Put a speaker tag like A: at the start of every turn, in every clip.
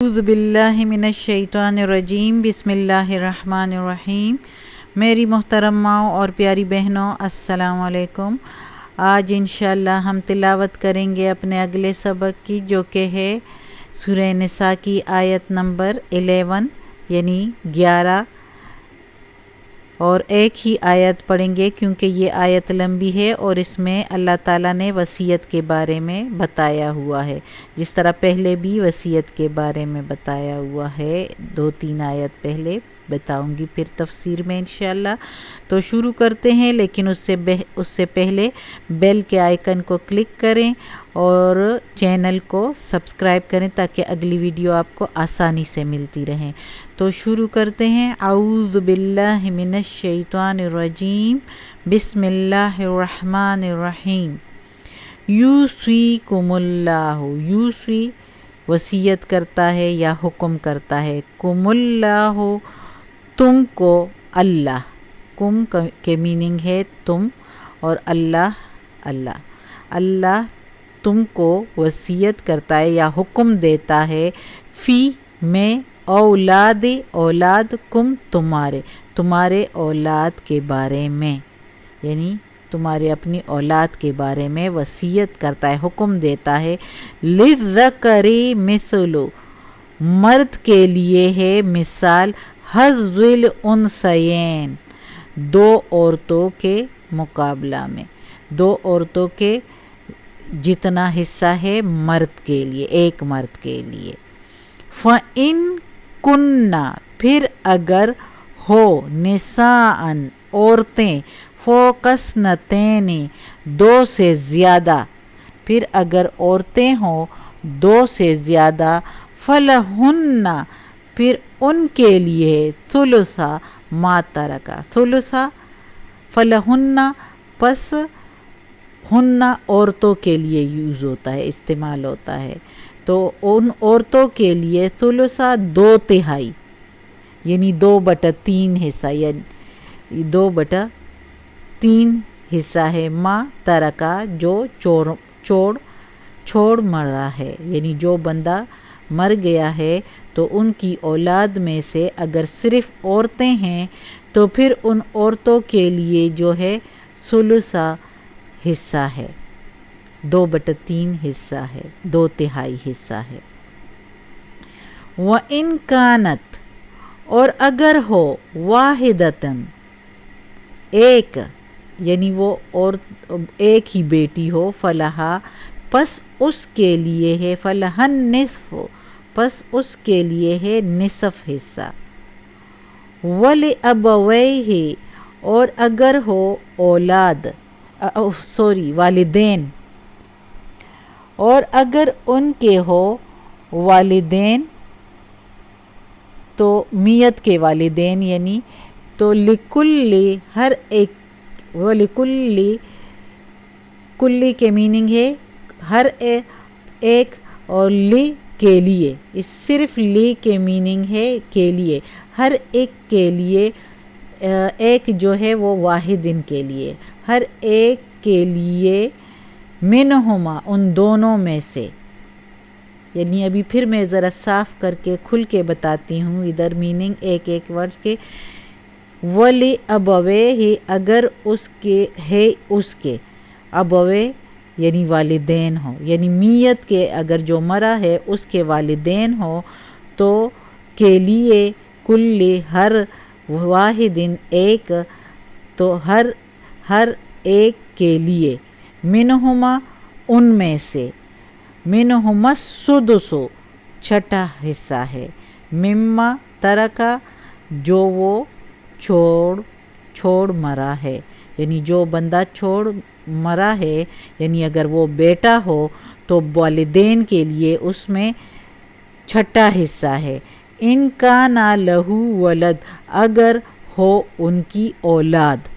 A: اعوذ باللہ من الشیطان الرجیم، بسم اللہ الرحمن الرحیم۔ میری محترم ماؤں اور پیاری بہنوں، السلام علیکم۔ آج انشاءاللہ ہم تلاوت کریں گے اپنے اگلے سبق کی، جو کہ ہے سورہ نساء کی آیت نمبر 11 یعنی 11، اور ایک ہی آیت پڑھیں گے کیونکہ یہ آیت لمبی ہے اور اس میں اللہ تعالیٰ نے وصیت کے بارے میں بتایا ہوا ہے، جس طرح پہلے بھی وصیت کے بارے میں بتایا ہوا ہے، 2-3 آیت پہلے بتاؤں گی پھر تفسیر میں انشاءاللہ۔ تو شروع کرتے ہیں، لیکن اس سے پہلے بیل کے آئیکن کو کلک کریں اور چینل کو سبسکرائب کریں تاکہ اگلی ویڈیو آپ کو آسانی سے ملتی رہیں۔ تو شروع کرتے ہیں۔ اعوذ باللہ من الشیطان الرجیم، بسم اللہ الرحمن الرحیم۔ یوصیکم اللہ، یوصی وصیت کرتا ہے یا حکم کرتا ہے، کم اللہ تم کو، اللہ، کم کے میننگ ہے تم، اور اللہ تم کو وصیت کرتا ہے یا حکم دیتا ہے، فی میں اولاد کم تمہارے اولاد کے بارے میں، یعنی تمہارے اپنی اولاد کے بارے میں وصیت کرتا ہے، حکم دیتا ہے۔ للذکر مثل، مرد کے لیے ہے مثال، حظ الانثیین، 2 عورتوں کے مقابلہ میں، 2 عورتوں کے جتنا حصہ ہے مرد کے لیے، ایک مرد کے لیے۔ فَإِن كُنَّ، پھر اگر ہو، نساءً عورتیں، فوق اثنتین، 2 سے زیادہ، پھر اگر عورتیں ہوں 2 سے زیادہ، فَلَهُنَّ، پھر ان کے لیے ثلث ما ترک، ثلث فَلَهُنَّ، پس ہن عورتوں کے لیے یوز ہوتا ہے، استعمال ہوتا ہے، تو ان عورتوں کے لیے ثلث 2/3، یعنی 2/3 حصہ، یعنی 2/3 حصہ ہے، ما ترکا، جو چھوڑ مرا ہے، یعنی جو بندہ مر گیا ہے تو ان کی اولاد میں سے اگر صرف عورتیں ہیں تو پھر ان عورتوں کے لیے جو ہے ثلث حصہ ہے، 2/3 حصہ ہے، 2/3 حصہ ہے۔ وَإِن كَانَتْ، اور اگر ہو، واحدتاً، ایک، یعنی وہ اور ایک ہی بیٹی ہو، فَلَہا، پس اس کے لیے ہے، فَلَہَا النِّصْفُ، پس اس کے لیے ہے نصف حصہ۔ وَلِأَبَوَيْهِ، اور اگر ہو والدین، اور اگر ان کے ہو والدین تو میت کے والدین، یعنی تو لکل، ہر ایک، ولکل، کلی کے میننگ ہے ہر ایک، اور لی کے لیے، اس صرف لی کے میننگ ہے کے لیے، ہر ایک کے لیے، ایک جو ہے وہ واحدن کے لیے، ہر ایک کے لیے، منہما، ان دونوں میں سے، یعنی ابھی پھر میں ذرا صاف کر کے کھل کے بتاتی ہوں ادھر میننگ ایک ورڈ کے۔ ولی ابوے، اگر اس کے ہے، اس کے ابوے یعنی والدین ہوں، یعنی میت کے اگر جو مرا ہے اس کے والدین ہوں تو کے لیے، کل، ہر، واحدن، ایک، تو ہر ایک کے لیے، منہما، ان میں سے، منہما السدس، چھٹا حصہ ہے، مما ترکا، جو وہ چھوڑ مرا ہے، یعنی جو بندہ چھوڑ مرا ہے، یعنی اگر وہ بیٹا ہو تو والدین کے لیے اس میں چھٹا حصہ ہے۔ ان کان لہ ولد، اگر ہو ان کی اولاد،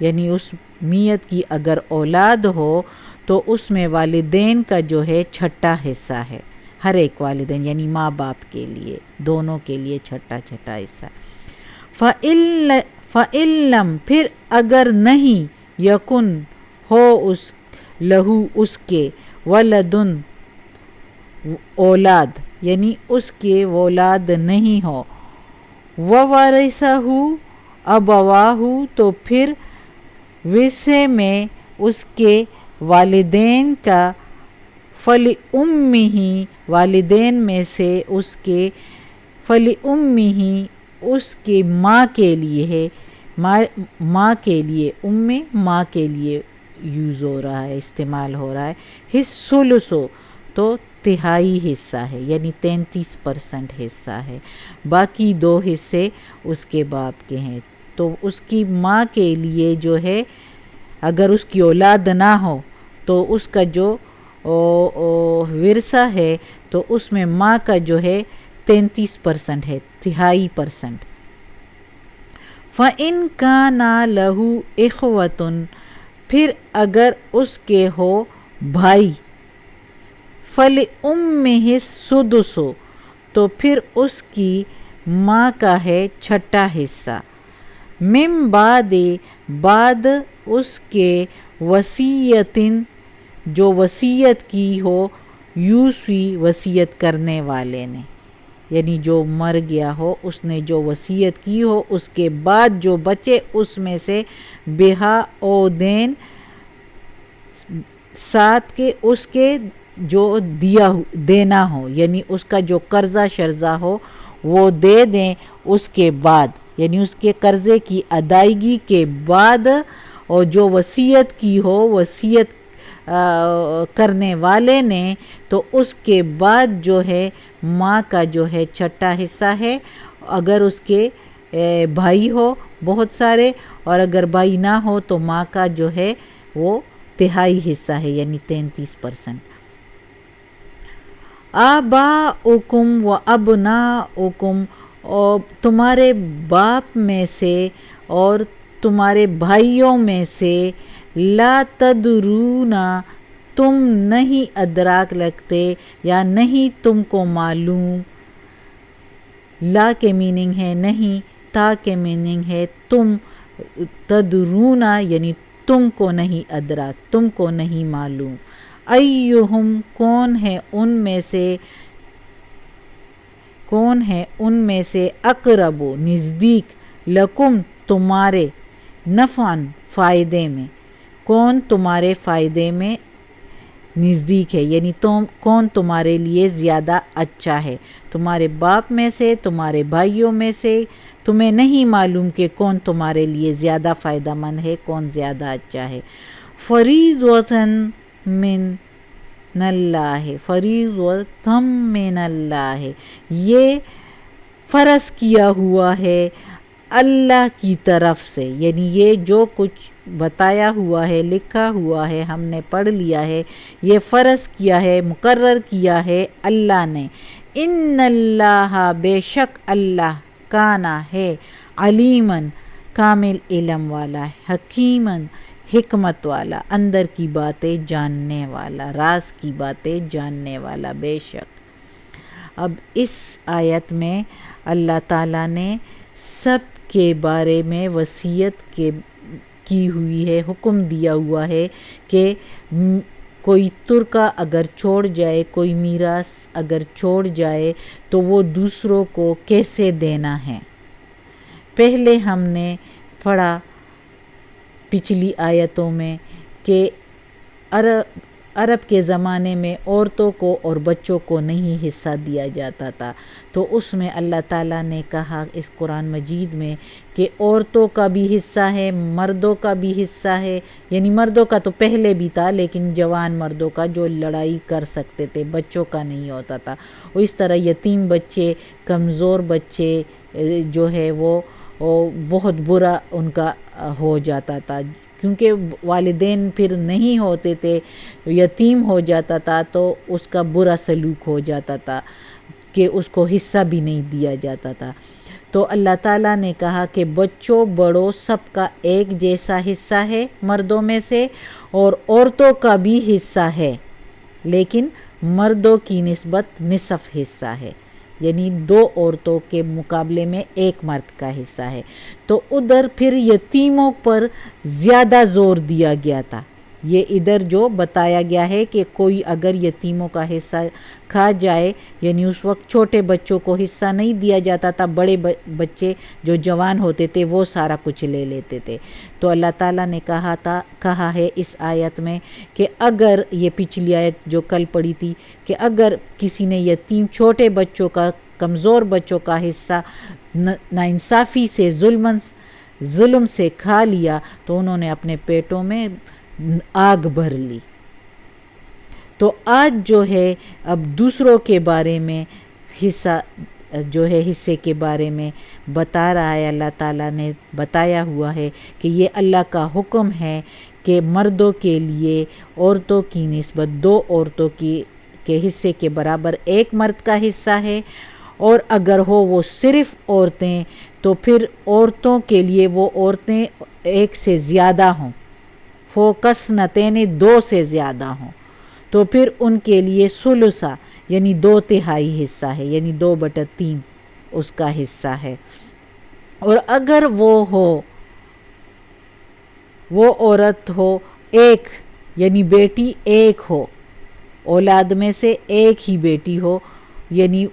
A: یعنی اس میت کی اگر اولاد ہو تو اس میں والدین کا جو ہے چھٹا حصہ ہے، ہر ایک والدین یعنی ماں باپ کے لیے، دونوں کے لیے چھٹا حصہ۔ فَإِن لَّمْ، پھر اگر نہیں، یکن، ہو، اس، لہو، اس کے، ولدن، اولاد، یعنی اس کے اولاد نہیں ہو، وورثہ ابواہ تو پھر ورثے میں اس کے والدین کا، فلأمہ والدین میں سے اس کے، فلأمہ اس کی ماں کے لیے ہے، ماں کے لیے، ماں کے لیے یوز ہو رہا ہے، استعمال ہو رہا ہے، الثلث تو تہائی حصہ ہے، یعنی 33% حصہ ہے، باقی 2 حصے اس کے باپ کے ہیں۔ تو اس کی ماں کے لیے جو ہے، اگر اس کی اولاد نہ ہو تو اس کا جو ورثہ ہے تو اس میں ماں کا جو ہے 33% ہے، تہائی %۔ فَإِنْ كَانَ لَهُ إِخْوَةٌ پھر اگر اس کے ہو بھائی، فَلِأُمِّهِ السُّدُسُ تو پھر اس کی ماں کا ہے 6واں حصہ، من بعد اس کے، وصیتٍ جو وصیت کی ہو، یوصی وصیت کرنے والے نے، یعنی جو مر گیا ہو اس نے جو وصیت کی ہو، اس کے بعد جو بچے اس میں سے، بہا او دین ساتھ کے اس کے جو دینا ہو، یعنی اس کا جو قرضہ شرزہ ہو وہ دے دیں اس کے بعد، یعنی اس کے قرضے کی ادائیگی کے بعد، اور جو وصیت کی ہو وصیت کرنے والے نے، تو اس کے بعد جو ہے ماں کا جو ہے 6واں حصہ ہے، اگر اس کے بھائی ہو بہت سارے، اور اگر بھائی نہ ہو تو ماں کا جو ہے وہ تہائی حصہ ہے، یعنی 33%۔ آباؤکم و ابناؤکم اور تمہارے باپ میں سے اور تمہارے بھائیوں میں سے، لا تدرون تم نہیں ادراک لگتے یا نہیں تم کو معلوم، لا کے میننگ ہے نہیں، تا کے میننگ ہے تم، تدرون یعنی تم کو نہیں ادراک، تم کو نہیں معلوم، ایہم کون ہے ان میں سے اقرب نزدیک، لکم تمہارے، نفعاً فائدے میں، کون تمہارے فائدے میں نزدیک ہے، یعنی کون تمہارے لیے زیادہ اچھا ہے، تمہارے باپ میں سے، تمہارے بھائیوں میں سے تمہیں نہیں معلوم کہ کون تمہارے لیے زیادہ فائدہ مند ہے، کون زیادہ اچھا ہے۔ فریضۃً من اللہ، فریضۃً من اللہ، یہ فرض کیا ہوا ہے اللہ کی طرف سے، یعنی یہ جو کچھ بتایا ہوا ہے، لکھا ہوا ہے، ہم نے پڑھ لیا ہے، یہ فرض کیا ہے، مقرر کیا ہے اللہ نے۔ ان اللہ بے شک اللہ، کانا ہے، علیماً کامل علم والا، حکیماً حکمت والا، اندر کی باتیں جاننے والا، راز کی باتیں جاننے والا، بے شک۔ اب اس آیت میں اللہ تعالیٰ نے سب کے بارے میں وصیت کی ہوئی ہے، حکم دیا ہوا ہے کہ کوئی ترکہ اگر چھوڑ جائے، کوئی میراث اگر چھوڑ جائے تو وہ دوسروں کو کیسے دینا ہے۔ پہلے ہم نے پڑھا پچھلی آیتوں میں کہ عرب کے زمانے میں عورتوں کو اور بچوں کو نہیں حصہ دیا جاتا تھا، تو اس میں اللہ تعالیٰ نے کہا اس قرآن مجید میں کہ عورتوں کا بھی حصہ ہے، مردوں کا بھی حصہ ہے، یعنی مردوں کا تو پہلے بھی تھا لیکن جوان مردوں کا جو لڑائی کر سکتے تھے، بچوں کا نہیں ہوتا تھا، اور اس طرح یتیم بچے، کمزور بچے جو ہے وہ بہت برا ان کا ہو جاتا تھا، کیونکہ والدین پھر نہیں ہوتے تھے، یتیم ہو جاتا تھا تو اس کا برا سلوک ہو جاتا تھا کہ اس کو حصہ بھی نہیں دیا جاتا تھا۔ تو اللہ تعالیٰ نے کہا کہ بچوں بڑوں سب کا ایک جیسا حصہ ہے مردوں میں سے، اور عورتوں کا بھی حصہ ہے، لیکن مردوں کی نسبت نصف حصہ ہے، یعنی 2 عورتوں کے مقابلے میں 1 مرد کا حصہ ہے۔ تو ادھر پھر یتیموں پر زیادہ زور دیا گیا تھا، یہ ادھر جو بتایا گیا ہے کہ کوئی اگر یتیموں کا حصہ کھا جائے، یعنی اس وقت چھوٹے بچوں کو حصہ نہیں دیا جاتا تھا، بڑے بچے جو جوان ہوتے تھے وہ سارا کچھ لے لیتے تھے۔ تو اللہ تعالیٰ نے کہا ہے اس آیت میں کہ اگر یہ پچھلی آیت جو کل پڑھی تھی کہ اگر کسی نے یتیم چھوٹے بچوں کا، کمزور بچوں کا حصہ ناانصافی سے، ظلم سے کھا لیا تو انہوں نے اپنے پیٹوں میں آگ بھر لی۔ تو آج جو ہے اب دوسروں کے بارے میں حصے کے بارے میں بتا رہا ہے، اللہ تعالیٰ نے بتایا ہوا ہے کہ یہ اللہ کا حکم ہے کہ مردوں کے لیے عورتوں کی نسبت 2 عورتوں کے حصے کے برابر 1 مرد کا حصہ ہے، اور اگر وہ صرف عورتیں تو پھر عورتوں کے لیے وہ عورتیں 1 سے زیادہ ہوں، فوکس نتین 2 سے زیادہ ہوں، تو پھر ان کے لیے ثلثہ یعنی 2/3 حصہ ہے، یعنی 2/3 اس کا حصہ ہے۔ اور اگر وہ عورت ہو 1 یعنی بیٹی 1 ہو، اولاد میں سے 1 ہی بیٹی ہو، یعنی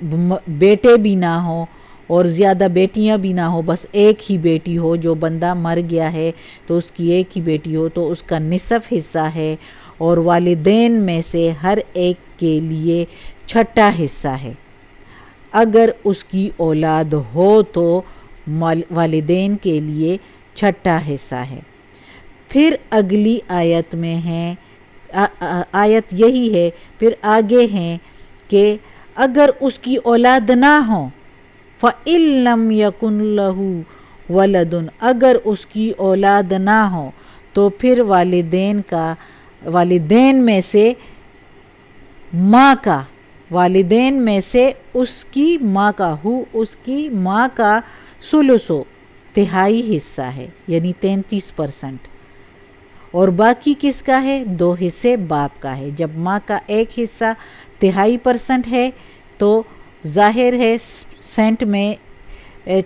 A: بیٹے بھی نہ ہوں اور زیادہ بیٹیاں بھی نہ ہوں، بس 1 ہی بیٹی ہو، جو بندہ مر گیا ہے تو اس کی 1 ہی بیٹی ہو تو اس کا نصف حصہ ہے، اور والدین میں سے ہر ایک کے لیے 6واں حصہ ہے۔ اگر اس کی اولاد ہو تو والدین کے لیے 6واں حصہ ہے۔ پھر اگلی آیت میں ہے، آیت یہی ہے، پھر آگے ہیں کہ اگر اس کی اولاد نہ ہو، فَإِن لَّمْ يَكُن لَّهُ وَلَدٌ، اگر اس کی اولاد نہ ہو تو پھر والدین میں سے اس کی ماں کا ثلثو 1/3 حصہ ہے، یعنی 33%، اور باقی کس کا ہے؟ 2 حصے باپ کا ہے۔ جب ماں کا 1 حصہ 1/3% ہے تو ظاہر ہے سینٹ میں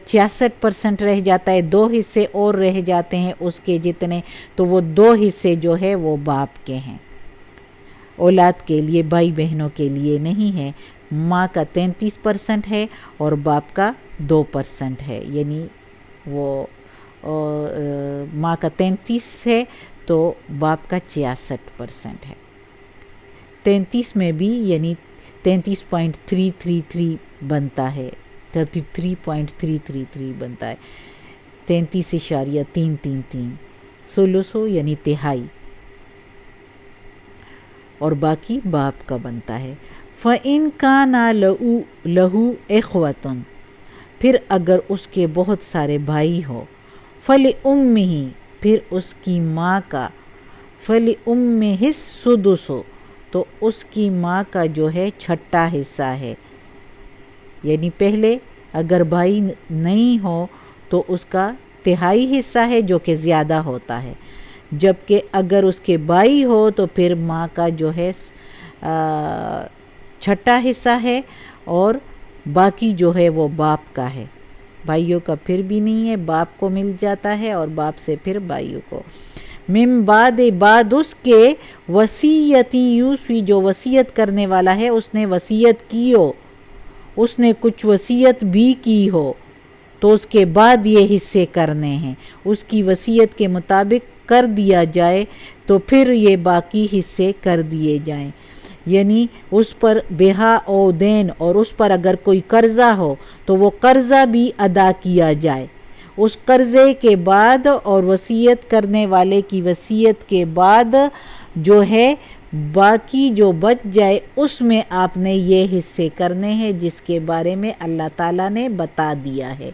A: 66% رہ جاتا ہے، 2 حصے اور رہ جاتے ہیں اس کے جتنے، تو وہ 2 حصے جو ہے وہ باپ کے ہیں، اولاد کے لیے، بھائی بہنوں کے لیے نہیں ہے۔ ماں کا 33% ہے اور باپ کا 2% ہے، یعنی وہ ماں کا 33 ہے تو باپ کا 66% ہے۔ 33 میں بھی یعنی 33.333 بنتا ہے، 33.333 بنتا ہے، 33.333 ثلثو یعنی 1/3، اور باقی باپ کا بنتا ہے۔ فَإِن كَانَ لَهُ إِخْوَةٌ، پھر اگر اس کے بہت سارے بھائی ہو، فَلِأُمِّهِ، پھر اس کی ماں کا، فَلِأُمِّهِ السُّدُسُ، تو اس کی ماں کا جو ہے 6واں حصہ ہے، یعنی پہلے اگر بھائی نہیں ہو تو اس کا 1/3 حصہ ہے جو کہ زیادہ ہوتا ہے، جبکہ اگر اس کے بھائی ہو تو پھر ماں کا جو ہے 6واں حصہ ہے، اور باقی جو ہے وہ باپ کا ہے، بھائیوں کا پھر بھی نہیں ہے، باپ کو مل جاتا ہے، اور باپ سے پھر بھائیوں کو۔ من بعد اس کے وصیتی یوصی، جو وصیت کرنے والا ہے، اس نے وصیت کی ہو، اس نے کچھ وصیت بھی کی ہو تو اس کے بعد یہ حصے کرنے ہیں، اس کی وصیت کے مطابق کر دیا جائے تو پھر یہ باقی حصے کر دیے جائیں، یعنی اس پر بیہا او دین، اور اس پر اگر کوئی قرضہ ہو تو وہ قرضہ بھی ادا کیا جائے، اس قرضے کے بعد اور وصیت کرنے والے کی وصیت کے بعد جو ہے باقی جو بچ جائے اس میں آپ نے یہ حصے کرنے ہیں، جس کے بارے میں اللہ تعالیٰ نے بتا دیا ہے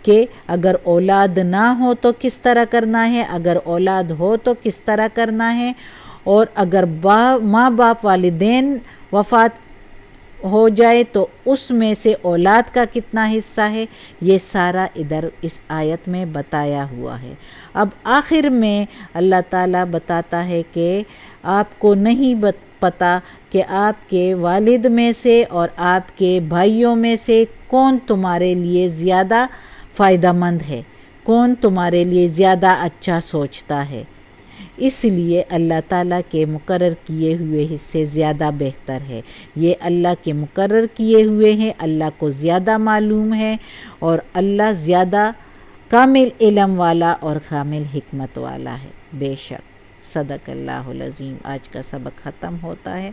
A: کہ اگر اولاد نہ ہو تو کس طرح کرنا ہے، اگر اولاد ہو تو کس طرح کرنا ہے، اور اگر ماں باپ والدین وفات ہو جائے تو اس میں سے اولاد کا کتنا حصہ ہے، یہ سارا ادھر اس آیت میں بتایا ہوا ہے۔ اب آخر میں اللہ تعالیٰ بتاتا ہے کہ آپ کو نہیں پتہ کہ آپ کے والد میں سے اور آپ کے بھائیوں میں سے کون تمہارے لیے زیادہ فائدہ مند ہے، کون تمہارے لیے زیادہ اچھا سوچتا ہے، اس لیے اللہ تعالیٰ کے مقرر کیے ہوئے حصے زیادہ بہتر ہے۔ یہ اللہ کے مقرر کیے ہوئے ہیں، اللہ کو زیادہ معلوم ہے، اور اللہ زیادہ کامل علم والا اور کامل حکمت والا ہے۔ بے شک صدق اللہ العظیم۔ آج کا سبق ختم ہوتا ہے۔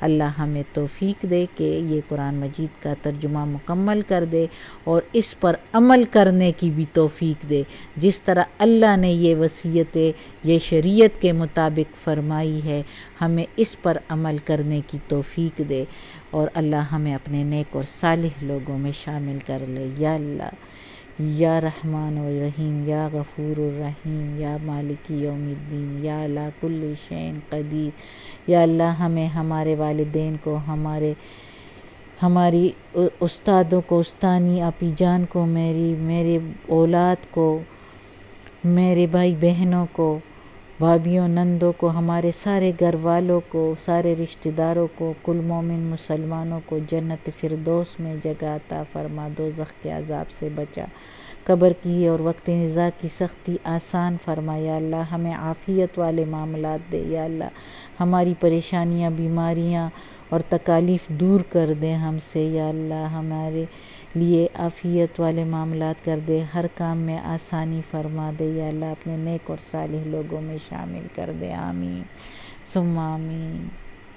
A: اللہ ہمیں توفیق دے کہ یہ قرآن مجید کا ترجمہ مکمل کر دے اور اس پر عمل کرنے کی بھی توفیق دے، جس طرح اللہ نے یہ وصیتیں یہ شریعت کے مطابق فرمائی ہے، ہمیں اس پر عمل کرنے کی توفیق دے، اور اللہ ہمیں اپنے نیک اور صالح لوگوں میں شامل کر لے۔ یا اللہ، یا رحمان الرحیم، یا غفور الرحیم، یا مالک یوم الدین، یا علی کل شیء قدیر۔ یا اللہ ہمیں، ہمارے والدین کو، ہماری استادوں کو، استانی اپی جان کو، میرے اولاد کو، میرے بھائی بہنوں کو، بھابھیوں نندوں کو، ہمارے سارے گھر والوں کو، سارے رشتہ داروں کو، کل مومن مسلمانوں کو جنت فردوس میں جگہ عطا فرما، دوزخ کے عذاب سے بچا، قبر کی اور وقت نزاع کی سختی آسان فرما۔ یا اللہ ہمیں عافیت والے معاملات دے۔ یا اللہ ہماری پریشانیاں، بیماریاں اور تکالیف دور کر دے ہم سے۔ یا اللہ ہمارے لیے عافیت والے معاملات کر دے، ہر کام میں آسانی فرما دے۔ یا اللہ اپنے نیک اور صالح لوگوں میں شامل کر دے۔ آمین ثم آمین۔